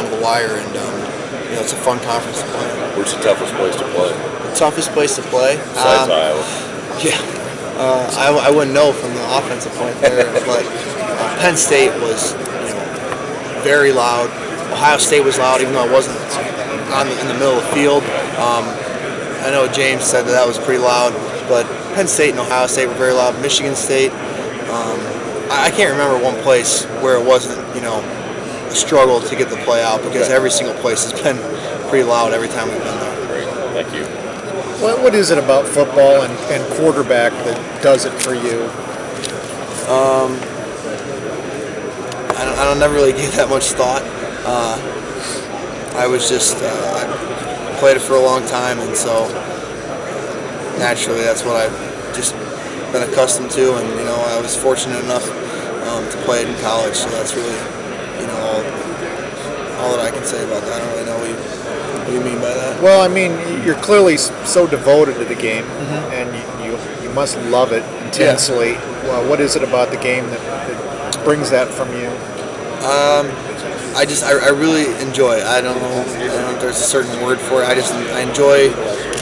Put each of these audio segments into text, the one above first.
down to the wire, and it's a fun conference to play. Where's the toughest place to play? The toughest place to play? Besides Iowa. Yeah, I wouldn't know from the offensive point there, but Penn State was very loud. Ohio State was loud, even though it wasn't in the middle of the field. I know James said that was pretty loud, but Penn State and Ohio State were very loud. Michigan State, I can't remember one place where it wasn't, a struggle to get the play out, because every single place has been pretty loud every time we've been there. Great, thank you. What is it about football and quarterback that does it for you? I don't never really give that much thought. I was just I played it for a long time, and so naturally that's what I've just been accustomed to, and I was fortunate enough to play it in college, so that's really all that I can say about that. I don't really know what you mean by that. Well, I mean, you're clearly so devoted to the game, and you must love it intensely. Yeah. Well, what is it about the game that brings that from you? I really enjoy it. I don't know if there's a certain word for it. I enjoy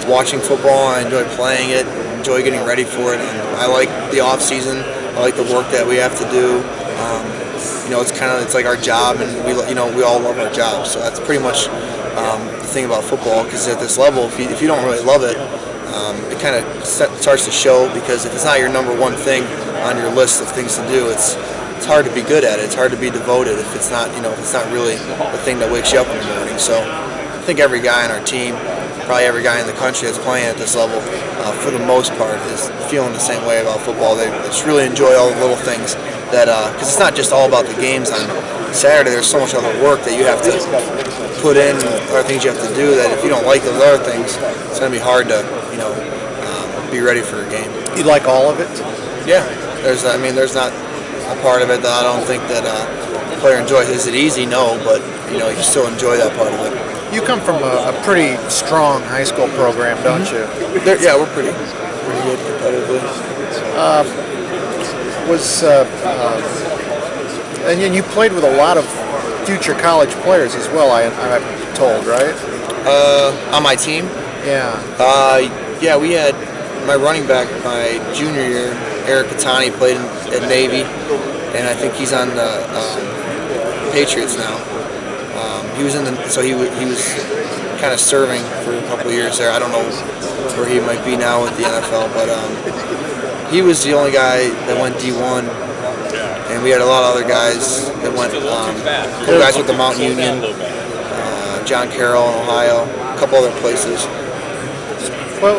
watching football. I enjoy playing it. I enjoy getting ready for it. And I like the off season. I like the work that we have to do. It's like our job, and we all love our job. So that's pretty much the thing about football. Because at this level, if you don't really love it, it kind of starts to show. Because if it's not your number one thing on your list of things to do, it's hard to be good at it. It's hard to be devoted if it's not really the thing that wakes you up in the morning. So I think every guy on our team, probably every guy in the country that's playing at this level, for the most part, is feeling the same way about football. They just really enjoy all the little things that, because it's not just all about the games on Saturday. There's so much other work that you have to put in, other things you have to do, that if you don't like those other things, it's going to be hard to be ready for a game. You like all of it? Yeah. There's not a part of it that I don't think that the player enjoys. Is it easy? No, but you still enjoy that part of it. You come from a pretty strong high school program, don't you? Yeah, we're pretty good competitively. And you played with a lot of future college players as well, I'm told, right? On my team? Yeah. Yeah, we had my running back my junior year, Eric Catani, played at Navy, and I think he's on the Patriots now. He was he was kind of serving for a couple of years there. I don't know where he might be now with the NFL, but he was the only guy that went D1, and we had a lot of other guys that went. A couple guys with the Mountain Union, John Carroll in Ohio, a couple other places. Well,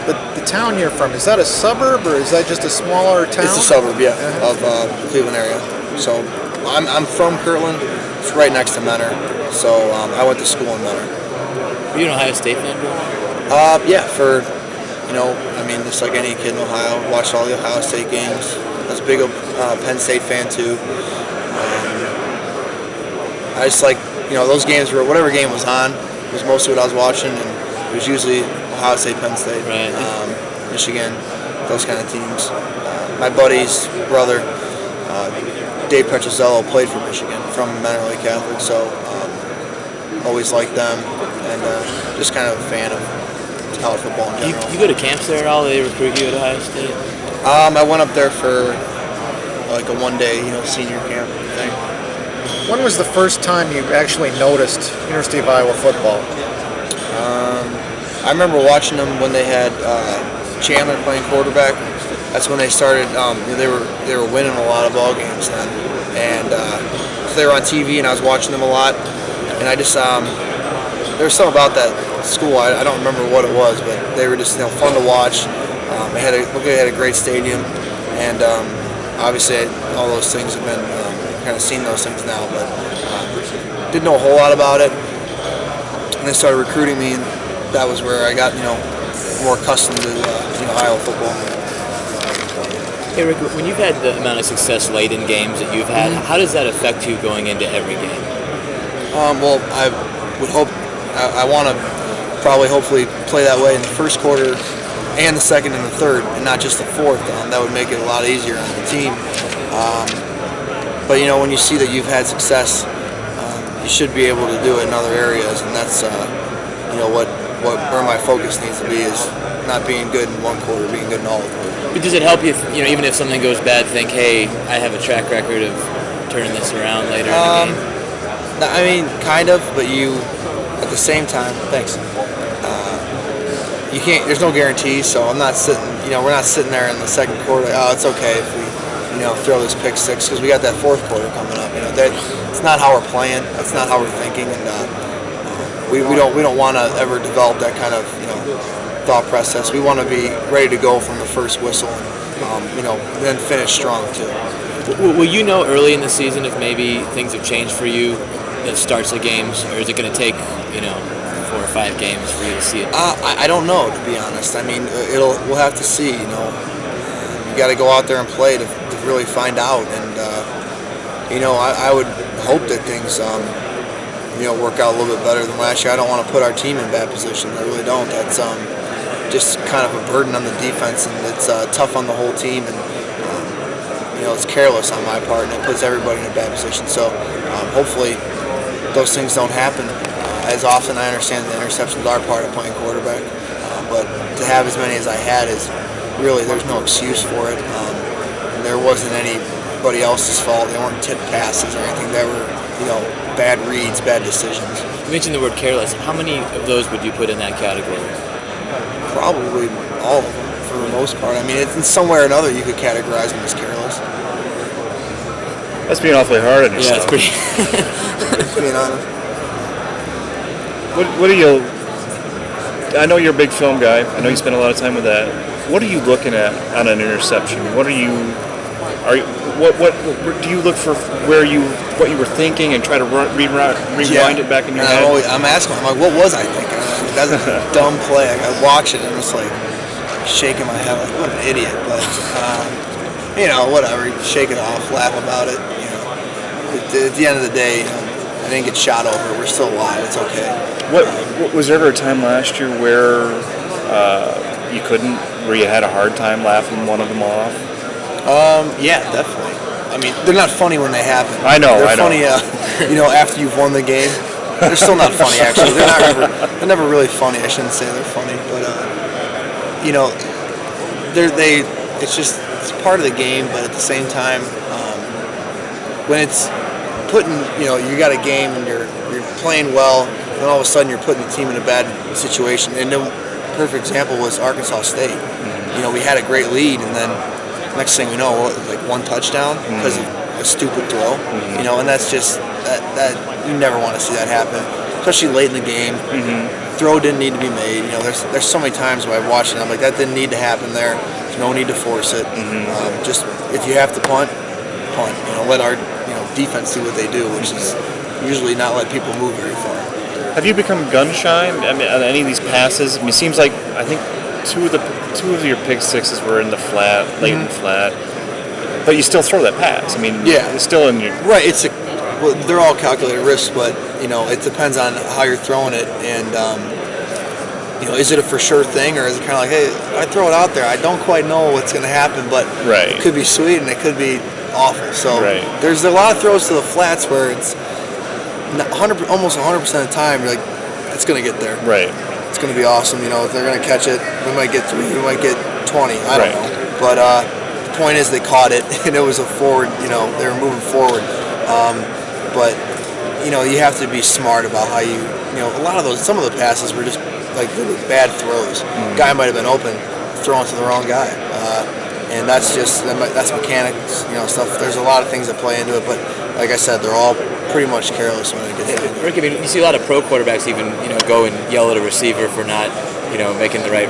the town you're from, is that a suburb or is that just a smaller town? It's a suburb, yeah, of the Cleveland area. So I'm from Kirtland. It's right next to Mentor. So I went to school in Mentor. Were you an Ohio State fan growing up? Yeah, just like any kid in Ohio, watched all the Ohio State games. I was a big Penn State fan too. I just like, those games where whatever game was on was mostly what I was watching, and it was usually Ohio State, Penn State, right. Michigan, those kind of teams. My buddy's brother, Dave Petrozello, played for Michigan from Mentor Lake Catholic, so always liked them, and just kind of a fan of college football in general. You go to camps there at all? They recruit you at Ohio State? I went up there for like a one-day, senior camp thing. When was the first time you actually noticed University of Iowa football? I remember watching them when they had Chandler playing quarterback. That's when they started. They were winning a lot of ball games then, and so they were on TV, and I was watching them a lot. And I just there was something about that school. I don't remember what it was, but they were just fun to watch. They had a great stadium, and obviously all those things have been kind of seen those things now, but didn't know a whole lot about it. And they started recruiting me, and that was where I got more accustomed to Iowa football. Hey Rick, when you've had the amount of success late in games that you've had, how does that affect you going into every game? Well, I would hope, I want to hopefully play that way in the first quarter and the second and the third, and not just the fourth. That would make it a lot easier on the team. But when you see that you've had success, you should be able to do it in other areas, and that's where my focus needs to be is not being good in one quarter, being good in all of them. But does it help you, even if something goes bad, think, hey, I have a track record of turning this around later in the game? I mean, kind of, but at the same time, thanks. You can't. There's no guarantees, so I'm not sitting. We're not sitting there in the second quarter. Oh, it's okay if we, throw this pick six because we got that fourth quarter coming up. It's not how we're playing. That's not how we're thinking, and we don't want to ever develop that kind of thought process. We want to be ready to go from the first whistle, and then finish strong too. Will you know early in the season if maybe things have changed for you, the starts of games, or is it going to take 4 or 5 games for you to see it? I don't know, to be honest. I mean, we'll have to see. You got to go out there and play to really find out. And I would hope that things work out a little bit better than last year. I don't want to put our team in bad position. I really don't. That's just kind of a burden on the defense, and it's tough on the whole team. And it's careless on my part, and it puts everybody in a bad position. So hopefully those things don't happen as often. I understand the interceptions are part of playing quarterback, but to have as many as I had is really, there's no excuse for it. There wasn't anybody else's fault. They weren't tipped passes or anything. They were, bad reads, bad decisions. You mentioned the word careless. How many of those would you put in that category? Probably all of them, for the most part. I mean, it's in some way or another you could categorize them as careless. That's being awfully hard on yourself. Yeah, it's pretty. Being honest. What do you? I know you're a big film guy. I know you spend a lot of time with that. What are you looking at on an interception? What do you look for? What you were thinking and try to rewind it back in your head? I'm asking. I'm like, what was I thinking? That's a dumb play. I watch it and it's like shaking my head like, what an idiot. But whatever. Shake it off, laugh about it. At the end of the day, I didn't get shot over. We're still alive. It's okay. What was there ever a time last year where where you had a hard time laughing one of them off? Yeah, definitely. I mean, they're not funny when they happen. I know. They're funny, after you've won the game. They're still not funny, actually. They're never really funny. I shouldn't say they're funny, but it's part of the game. But at the same time, when it's you got a game and you're playing well, then all of a sudden you're putting the team in a bad situation. And the perfect example was Arkansas State. Mm-hmm. We had a great lead, and then next thing we know, like one touchdown because of a stupid throw. Mm-hmm. And that's just that you never want to see that happen, especially late in the game. Mm-hmm. Throw didn't need to be made. There's so many times where I've watched it, I'm like, that didn't need to happen there. There's no need to force it. Mm-hmm. Just if you have to punt. Let our defense do what they do, which is usually not let people move very far. Have you become gun shy? I mean, on any of these passes? I mean, it seems like I think two of your pick sixes were in the flat, late in the flat, but you still throw that pass. I mean, yeah, it's still in your right. They're all calculated risks, but it depends on how you're throwing it, and is it a for sure thing, or is it kind of like, hey, if I throw it out there, I don't quite know what's going to happen, but it could be sweet and it could be awful. So there's a lot of throws to the flats where it's almost 100% of the time you're like, it's going to get there. Right. It's going to be awesome. If they're going to catch it, we might get 3, we might get 20. I don't know. But the point is they caught it, and it was a forward. They were moving forward. But you have to be smart about how you. Some of the passes were just like really bad throws. Mm-hmm. Guy might have been open, throwing to the wrong guy. And that's mechanics, stuff. There's a lot of things that play into it, but like I said, they're all pretty much careless when it gets hit. Rick, I mean, you see a lot of pro quarterbacks even, go and yell at a receiver for not, making the right